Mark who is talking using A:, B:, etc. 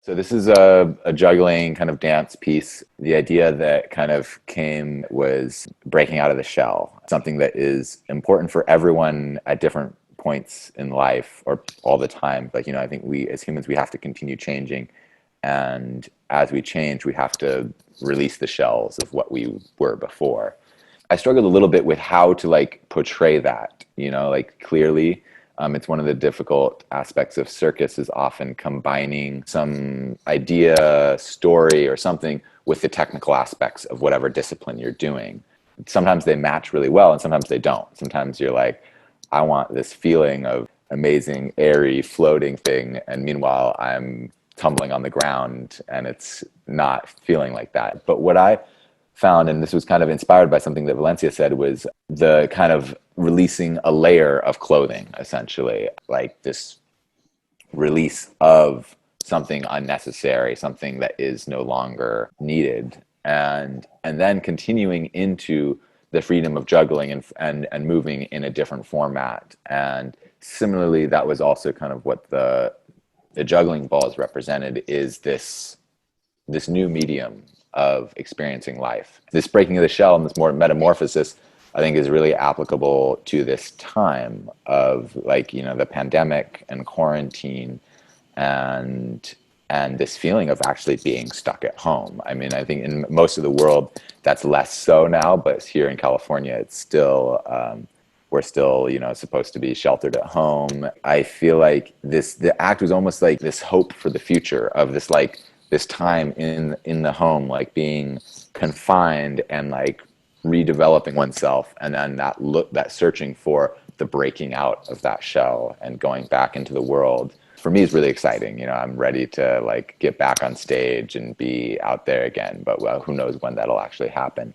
A: So this is a juggling kind of dance piece. The idea that kind of came was breaking out of the shell, something that is important for everyone at different points in life or all the time. But, I think we as humans, we have to continue changing. And as we change, we have to release the shells of what we were before. I struggled a little bit with how to portray that, clearly. It's one of the difficult aspects of circus is often combining some idea, story, or something with the technical aspects of whatever discipline you're doing. Sometimes they match really well, and sometimes they don't. Sometimes you're like, I want this feeling of amazing, airy, floating thing, and meanwhile, I'm tumbling on the ground, and it's not feeling like that. But what I found, and this was kind of inspired by something that Valencia said, was the kind of releasing a layer of clothing, essentially, like this release of something unnecessary, something that is no longer needed, and then continuing into the freedom of juggling and moving in a different format. And similarly, that was also kind of what the juggling balls represented, is this new medium of experiencing life. This breaking of the shell and this more metamorphosis, I think, is really applicable to this time of the pandemic and quarantine and this feeling of actually being stuck at home. I mean, I think in most of the world that's less so now, but here in California, it's still we're still supposed to be sheltered at home. I feel like the act was almost like this hope for the future of this time in the home, being confined and redeveloping oneself, and then that searching for the breaking out of that shell and going back into the world, for me, is really exciting. I'm ready to get back on stage and be out there again, but who knows when that'll actually happen.